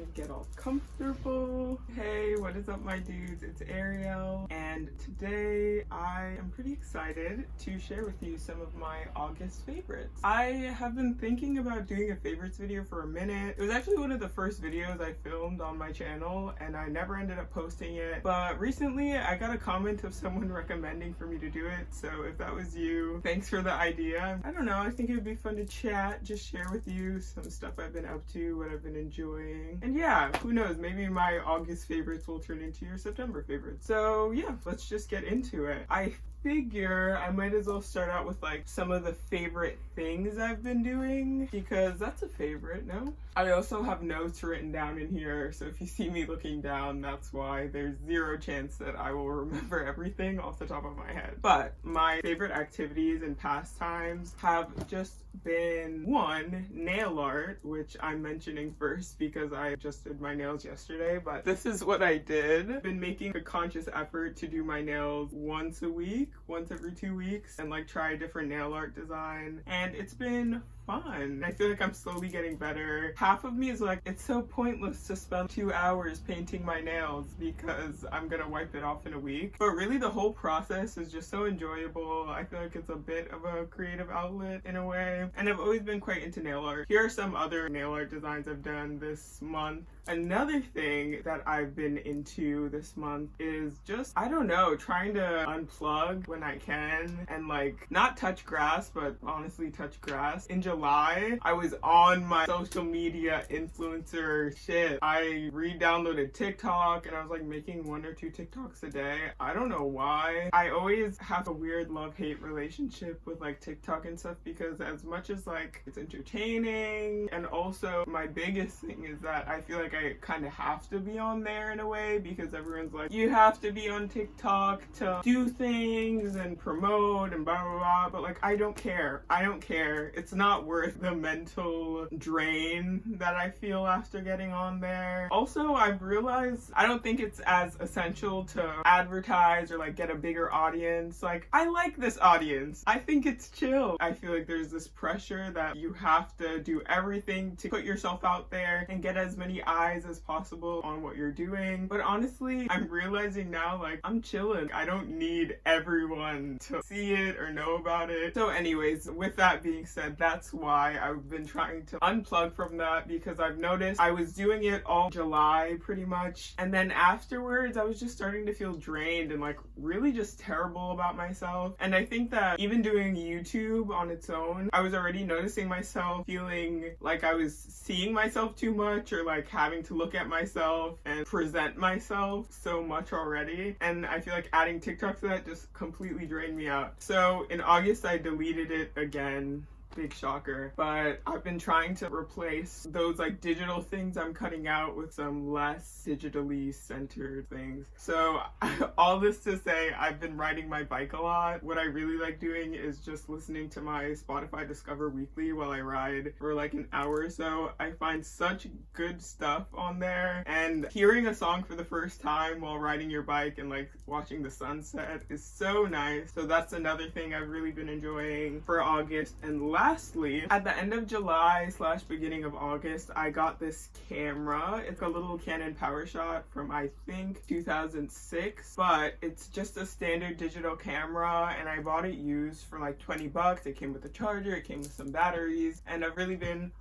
me get all comfortable. Hey, what is up, my dudes? It's Ariel, and today I am pretty excited to share with you some of my August favorites. I have been thinking about doing a favorites video for a minute. It was actually one of the first videos I filmed on my channel, and I never ended up posting it, but recently I got a comment of someone recommending for me to do it, so if that was you, thanks for the idea. I don't know, I think it would be fun to chat, just share with you some stuff I've been up to, what I've been enjoying, and yeah, who knows, maybe my August favorites will turn into your September favorites. So yeah, let's just get into it. I figure I might as well start out with like some of the favorite things I've been doing, because that's a favorite, no? I also have notes written down in here, so if you see me looking down, that's why. There's zero chance that I will remember everything off the top of my head. But my favorite activities and pastimes have just been, one, nail art, which I'm mentioning first because I just did my nails yesterday, but this is what I did. I've been making a conscious effort to do my nails once a week, once every 2 weeks, and like try a different nail art design, and it's been fun. I feel like I'm slowly getting better. Half of me is like, it's so pointless to spend 2 hours painting my nails because I'm gonna wipe it off in a week, but really the whole process is just so enjoyable. I feel like it's a bit of a creative outlet in a way, and I've always been quite into nail art. Here are some other nail art designs I've done this month. Another thing that I've been into this month is just, I don't know, trying to unplug when I can and like not touch grass, but honestly touch grass. In July, I was on my social media influencer shit. I re-downloaded TikTok and I was like making 1 or 2 TikToks a day. I don't know why. I always have a weird love-hate relationship with like TikTok and stuff, because as much as like it's entertaining, and also my biggest thing is that I feel like I kind of have to be on there in a way, because everyone's like, you have to be on TikTok to do things and promote and blah blah blah, but like I don't care. It's not worth the mental drain that I feel after getting on there. Also, I've realized I don't think it's as essential to advertise or like get a bigger audience. Like, I like this audience, I think it's chill. I feel like there's this pressure that you have to do everything to put yourself out there and get as many eyes as possible on what you're doing. But honestly, I'm realizing now, like, I'm chilling. I don't need everyone to see it or know about it. So anyways, with that being said, that's why I've been trying to unplug from that, because I've noticed I was doing it all July pretty much, and then afterwards I was just starting to feel drained and like really just terrible about myself. And I think that even doing YouTube on its own, I was already noticing myself feeling like I was seeing myself too much, or like having to look at myself and present myself so much already, and I feel like adding TikTok to that just completely drained me out. So in August I deleted it again. Big shocker. But I've been trying to replace those like digital things I'm cutting out with some less digitally centered things. So all this to say, I've been riding my bike a lot. What I really like doing is just listening to my Spotify Discover Weekly while I ride for like an hour or so. I find such good stuff on there, and hearing a song for the first time while riding your bike and like watching the sunset is so nice. So that's another thing I've really been enjoying for August. And lastly, at the end of July / beginning of August, I got this camera. It's a little Canon PowerShot from I think 2006, but it's just a standard digital camera, and I bought it used for like 20 bucks. It came with a charger, it came with some batteries, and I've really been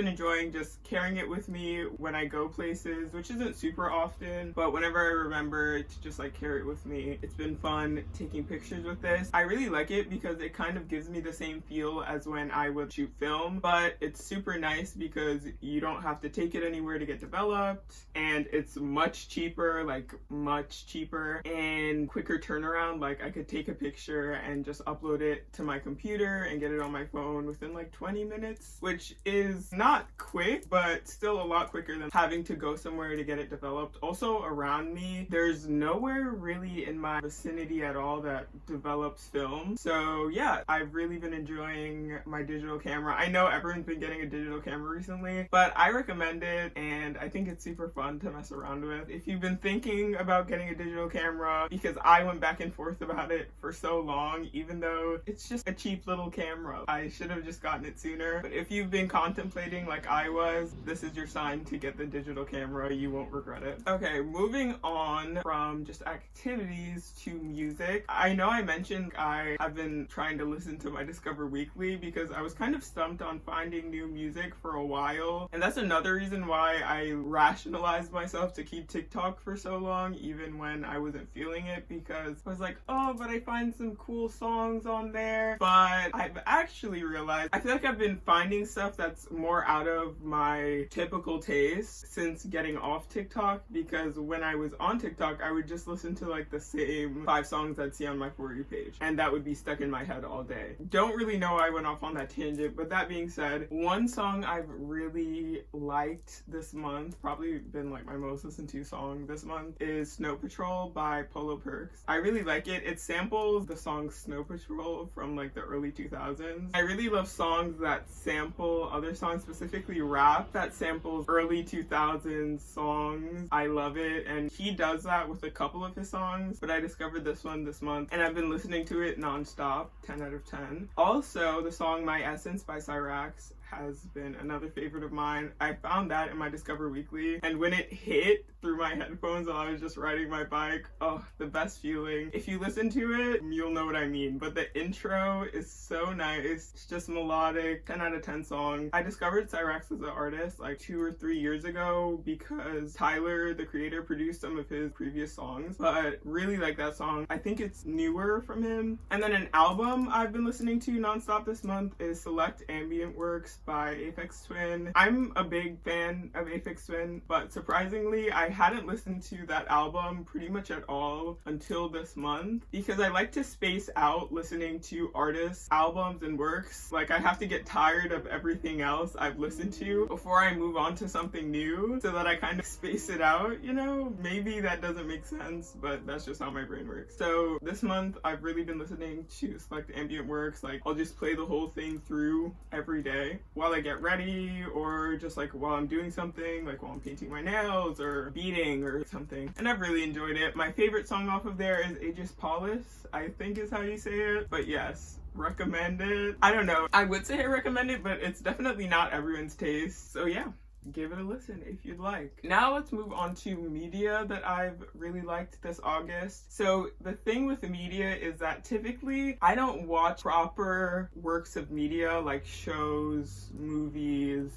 enjoying just carrying it with me when I go places, which isn't super often, but whenever I remember to just like carry it with me, it's been fun taking pictures with this. I really like it because it kind of gives me the same feel as when I would shoot film, but it's super nice because you don't have to take it anywhere to get developed, and it's much cheaper, like much cheaper, and quicker turnaround. Like I could take a picture and just upload it to my computer and get it on my phone within like 20 minutes, which is not quick, but still a lot quicker than having to go somewhere to get it developed. Also, around me, there's nowhere really in my vicinity at all that develops film. So yeah, I've really been enjoying my digital camera. I know everyone's been getting a digital camera recently, but I recommend it, and I think it's super fun to mess around with. If you've been thinking about getting a digital camera, because I went back and forth about it for so long, even though it's just a cheap little camera, I should have just gotten it sooner. But if you've been contemplating contemplating like I was, this is your sign to get the digital camera. You won't regret it. Okay, moving on from just activities to music. I know I mentioned I have been trying to listen to my Discover Weekly because I was kind of stumped on finding new music for a while. And that's another reason why I rationalized myself to keep TikTok for so long, even when I wasn't feeling it, because I was like, oh, but I find some cool songs on there. But I've actually realized I feel like I've been finding stuff that's more out of my typical taste since getting off TikTok, because when I was on TikTok, I would just listen to like the same 5 songs I'd see on my For You page, and that would be stuck in my head all day. Don't really know why I went off on that tangent, but that being said, one song I've really liked this month, probably been like my most listened to song this month, is Snow Patrol by Polo Perks. I really like it. It samples the song Snow Patrol from like the early 2000s. I really love songs that sample other songs, specifically rap that samples early 2000s songs. I love it, and he does that with a couple of his songs, but I discovered this one this month and I've been listening to it nonstop. 10 out of 10. Also, the song My Essence by Cyrax has been another favorite of mine. I found that in my Discover Weekly, and when it hit through my headphones while I was just riding my bike, oh, the best feeling. If you listen to it, you'll know what I mean, but the intro is so nice. It's just melodic, 10 out of 10 song. I discovered Cyrax as an artist like 2 or 3 years ago because Tyler, the creator, produced some of his previous songs, but really like that song. I think it's newer from him. And then an album I've been listening to nonstop this month is Select Ambient Works by Aphex Twin. I'm a big fan of Aphex Twin, but surprisingly, I hadn't listened to that album pretty much at all until this month, because I like to space out listening to artists' albums and works. Like, I have to get tired of everything else I've listened to before I move on to something new, so that I kind of space it out, you know? Maybe that doesn't make sense, but that's just how my brain works. So this month, I've really been listening to Select Ambient Works. Like, I'll just play the whole thing through every day while I get ready, or just like while I'm doing something, like while I'm painting my nails or beading or something. And I've really enjoyed it. My favorite song off of there is Aegis Paulus, I think is how you say it. But yes, recommend it. I don't know. I would say I recommend it, but it's definitely not everyone's taste. So yeah, give it a listen if you'd like. Now let's move on to media that I've really liked this August. So the thing with the media is that typically I don't watch proper works of media like shows, movies,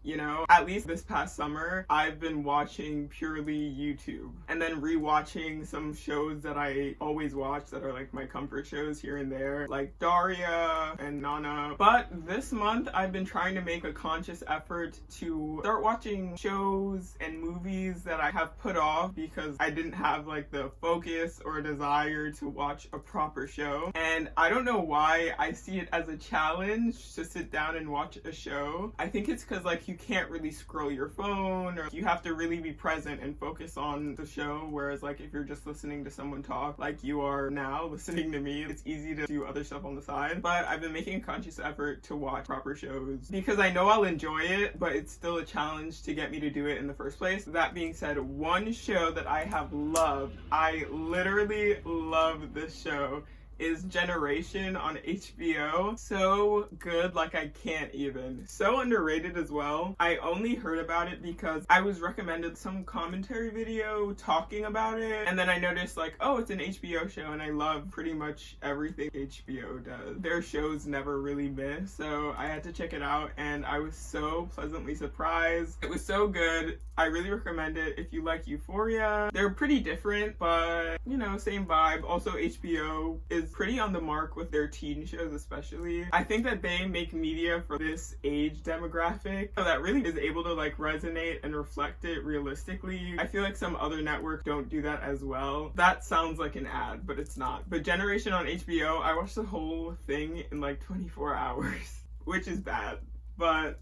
you know. At least this past summer, I've been watching purely YouTube and then rewatching some shows that I always watch that are like my comfort shows here and there, like Daria and Nana. But this month, I've been trying to make a conscious effort to start watching shows and movies that I have put off because I didn't have like the focus or desire to watch a proper show. And I don't know why I see it as a challenge to sit down and watch a show. I think it's because like you can't really scroll your phone, or you have to really be present and focus on the show, whereas like if you're just listening to someone talk like you are now listening to me, it's easy to do other stuff on the side. But I've been making a conscious effort to watch proper shows because I know I'll enjoy it, but it's still a challenge to get me to do it in the first place. That being said, one show that I have loved, I literally love this show, is Generation on HBO. So good, like I can't even. So underrated as well. I only heard about it because I was recommended some commentary video talking about it, and then I noticed like, oh, it's an HBO show, and I love pretty much everything HBO does. Their shows never really miss, so I had to check it out, and I was so pleasantly surprised. It was so good. I really recommend it if you like Euphoria. They're pretty different, but you know, same vibe. Also, HBO is pretty on the mark with their teen shows especially. I think that they make media for this age demographic so that really is able to like resonate and reflect it realistically. I feel like some other networks don't do that as well. That sounds like an ad, but it's not. But Generation on HBO, I watched the whole thing in like 24 hours, which is bad, but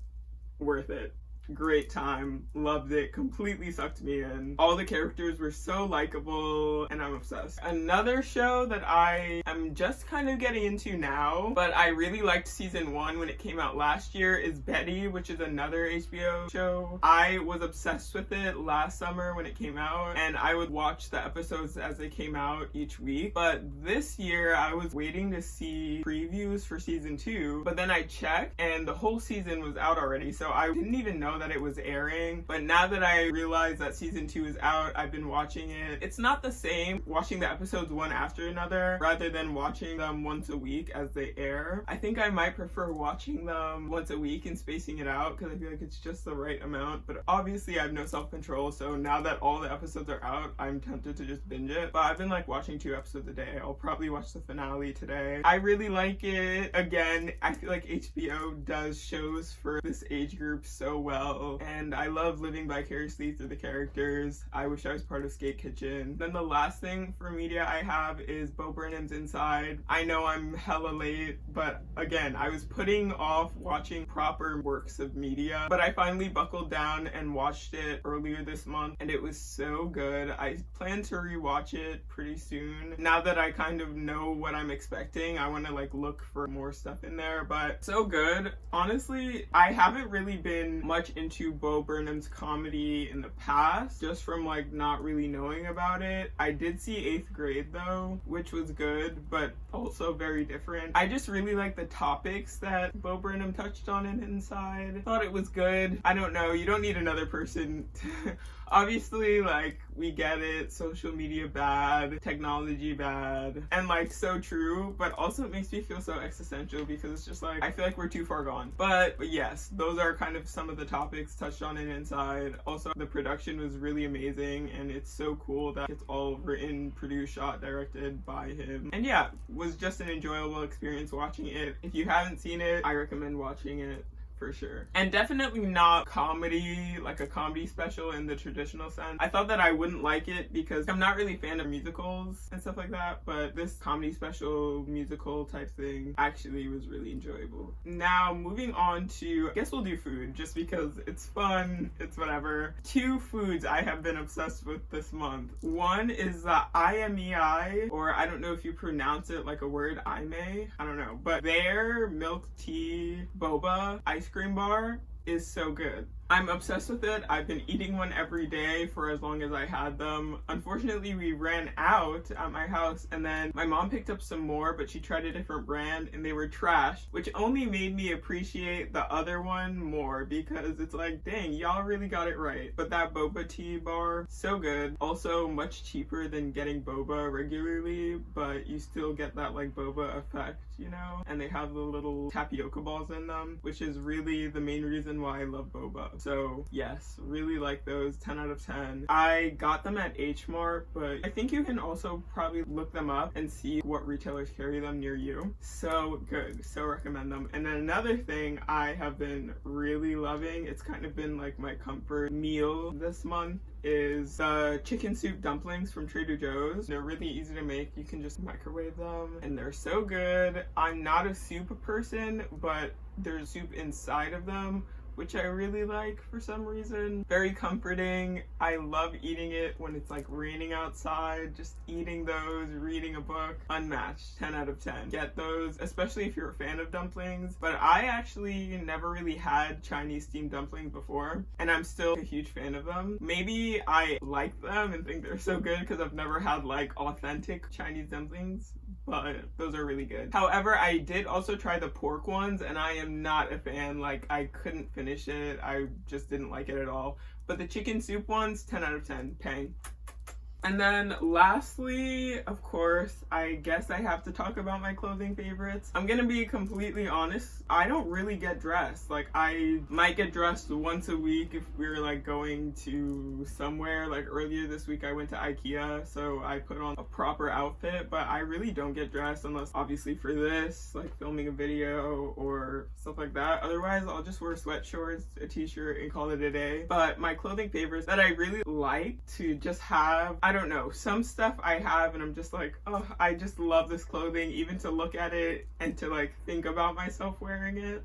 worth it. great time, loved it, completely sucked me in. All the characters were so likable, and I'm obsessed. Another show that I am just kind of getting into now, but I really liked season 1 when it came out last year, is Betty, which is another HBO show. I was obsessed with it last summer when it came out, and I would watch the episodes as they came out each week. But this year I was waiting to see previews for season 2, but then I checked and the whole season was out already, so I didn't even know that it was airing. But now that I realize that season 2 is out, I've been watching it. It's not the same watching the episodes one after another rather than watching them once a week as they air. I think I might prefer watching them once a week and spacing it out because I feel like it's just the right amount. But obviously I have no self-control, so now that all the episodes are out, I'm tempted to just binge it. But I've been like watching 2 episodes a day. I'll probably watch the finale today. I really like it. Again, I feel like HBO does shows for this age group so well, and I love living vicariously through the characters. I wish I was part of Skate Kitchen. Then the last thing for media I have is Bo Burnham's Inside. I know I'm hella late, but again, I was putting off watching proper works of media, but I finally buckled down and watched it earlier this month, and it was so good. I plan to rewatch it pretty soon. Now that I kind of know what I'm expecting, I want to like look for more stuff in there, but so good. Honestly, I haven't really been much into Bo Burnham's comedy in the past, just from like not really knowing about it. I did see 8th Grade though, which was good, but also very different. I just really like the topics that Bo Burnham touched on in Inside. Thought it was good. I don't know, you don't need another person to obviously, like, we get it, social media bad, technology bad, and like so true, but also it makes me feel so existential because it's just like I feel like we're too far gone. But yes, those are kind of some of the topics touched on in Inside. Also, the production was really amazing, and it's so cool that it's all written, produced, shot, directed by him. And yeah, was just an enjoyable experience watching it. If you haven't seen it, I recommend watching it for sure. And definitely not comedy, like a comedy special in the traditional sense. I thought that I wouldn't like it because I'm not really a fan of musicals and stuff like that, but this comedy special musical type thing actually was really enjoyable. Now moving on to, I guess we'll do food just because it's fun, it's whatever. 2 foods I have been obsessed with this month. One is the IMEI, or I don't know if you pronounce it like a word, Aimee, I don't know, but their milk tea boba ice cream bar is so good. I'm obsessed with it. I've been eating one every day for as long as I had them. Unfortunately, we ran out at my house, and then my mom picked up some more, but she tried a different brand and they were trash, which only made me appreciate the other one more because it's like, dang, y'all really got it right. But that boba tea bar, so good. Also much cheaper than getting boba regularly, but you still get that like boba effect, you know? And they have the little tapioca balls in them, which is really the main reason why I love boba. So yes, really like those, 10 out of 10. I got them at H Mart, but I think you can also probably look them up and see what retailers carry them near you. So good, so recommend them. And then another thing I have been really loving, it's kind of been like my comfort meal this month, is chicken soup dumplings from Trader Joe's. They're really easy to make. You can just microwave them and they're so good. I'm not a soup person, but there's soup inside of them, which I really like for some reason. Very comforting. I love eating it when it's like raining outside, just eating those, reading a book. Unmatched, 10 out of 10. Get those, especially if you're a fan of dumplings. But I actually never really had Chinese steamed dumplings before, and I'm still a huge fan of them. Maybe I like them and think they're so good because I've never had like authentic Chinese dumplings, but those are really good. However, I did also try the pork ones, and I am not a fan. Like, I couldn't finish it. I just didn't like it at all. But the chicken soup ones, 10 out of 10. Pang. And then lastly, of course, I guess I have to talk about my clothing favorites. I'm gonna be completely honest, I don't really get dressed. Like, I might get dressed once a week if we're like going to somewhere. Like earlier this week I went to IKEA, so I put on a proper outfit, but I really don't get dressed unless obviously for this, like filming a video or stuff like that. Otherwise, I'll just wear sweat shorts, a t-shirt, and call it a day. But my clothing favorites that I really like to just have, I don't know, some stuff I have and I'm just like, oh, I just love this clothing, even to look at it and to like think about myself wearing it.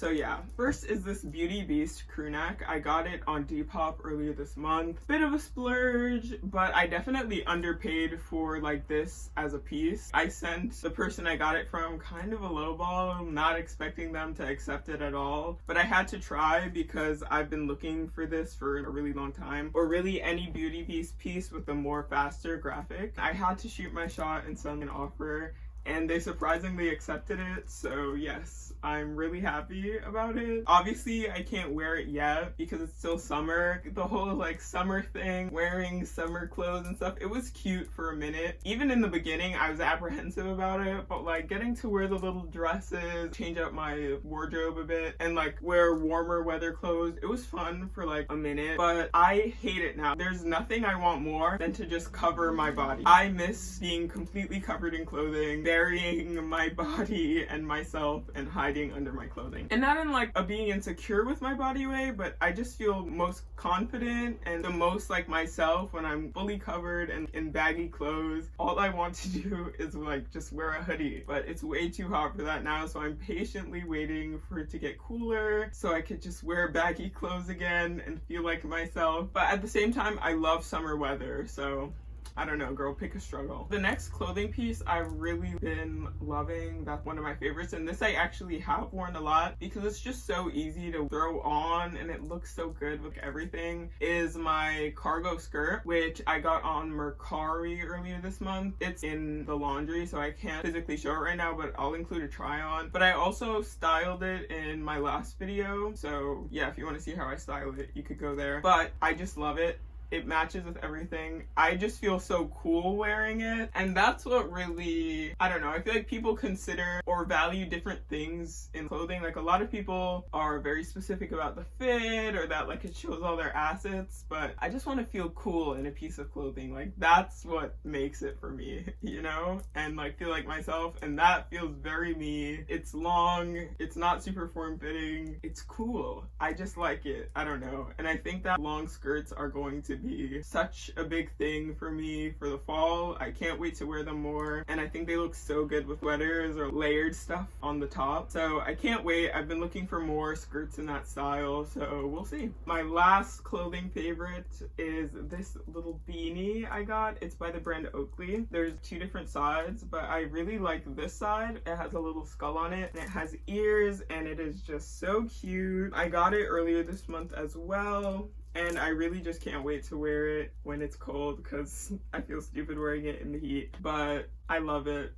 So yeah, first is this Beauty Beast crew neck. I got it on Depop earlier this month. Bit of a splurge, but I definitely underpaid for like this as a piece. I sent the person I got it from kind of a lowball, not expecting them to accept it at all, but I had to try because I've been looking for this for a really long time, or really any Beauty Beast piece with a more faster graphic. I had to shoot my shot and send an offer, and they surprisingly accepted it, so yes, I'm really happy about it. Obviously, I can't wear it yet because it's still summer. The whole like summer thing, wearing summer clothes and stuff, it was cute for a minute. Even in the beginning, I was apprehensive about it, but like getting to wear the little dresses, change up my wardrobe a bit, and like wear warmer weather clothes, it was fun for like a minute, but I hate it now. There's nothing I want more than to just cover my body. I miss being completely covered in clothing, burying my body and myself and hiding under my clothing. And not in like a being insecure with my body way, but I just feel most confident and the most like myself when I'm fully covered and in baggy clothes. All I want to do is like just wear a hoodie, but it's way too hot for that now, so I'm patiently waiting for it to get cooler so I could just wear baggy clothes again and feel like myself. But at the same time, I love summer weather, so I don't know, girl, pick a struggle. The next clothing piece I've really been loving, that's one of my favorites, and this I actually have worn a lot because it's just so easy to throw on and it looks so good with everything, is my cargo skirt, which I got on Mercari earlier this month. It's in the laundry, so I can't physically show it right now, but I'll include a try on. But I also styled it in my last video, so yeah, if you want to see how I style it, you could go there. But I just love it. It matches with everything. I just feel so cool wearing it. And that's what really, I don't know, I feel like people consider or value different things in clothing. Like a lot of people are very specific about the fit or that like it shows all their assets, but I just want to feel cool in a piece of clothing. Like that's what makes it for me, you know? And like feel like myself, and that feels very me. It's long, it's not super form-fitting, it's cool. I just like it, I don't know. And I think that long skirts are going to be such a big thing for me for the fall. I can't wait to wear them more, and I think they look so good with sweaters or layered stuff on the top, so I can't wait. I've been looking for more skirts in that style, so we'll see. My last clothing favorite is this little beanie I got. It's by the brand Oakley. There's two different sides, but I really like this side. It has a little skull on it and it has ears, and it is just so cute. I got it earlier this month as well, and I really just can't wait to wear it when it's cold because I feel stupid wearing it in the heat. But I love it.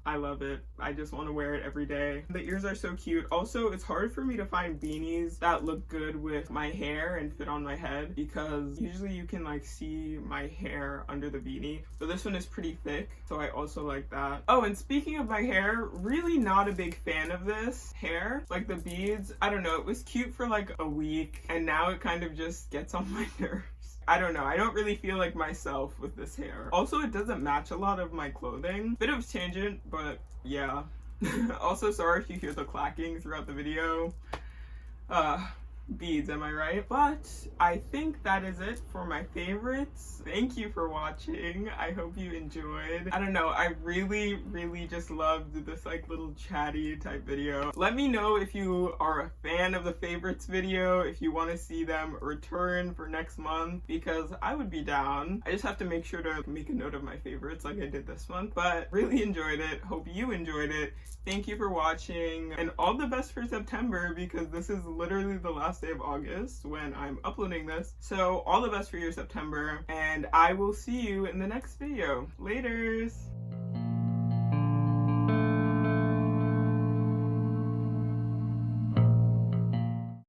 I love it. I just want to wear it every day. The ears are so cute. Also, it's hard for me to find beanies that look good with my hair and fit on my head because usually you can like see my hair under the beanie. But this one is pretty thick, so I also like that. Oh, and speaking of my hair, really not a big fan of this hair. Like the beads, I don't know, it was cute for like a week and now it kind of just gets on my nerves. I don't know, I don't really feel like myself with this hair. Also, it doesn't match a lot of my clothing. Bit of a tangent, but yeah. Also, sorry if you hear the clacking throughout the video. Beads, am I right? But I think that is it for my favorites. Thank you for watching. I hope you enjoyed. I don't know, I really just loved this like little chatty type video. Let me know if you are a fan of the favorites video, if you want to see them return for next month, because I would be down. I just have to make sure to make a note of my favorites like I did this month. But really enjoyed it. Hope you enjoyed it. Thank you for watching, and all the best for September because this is literally the last day of August when I'm uploading this. So all the best for your September, and I will see you in the next video. Laters!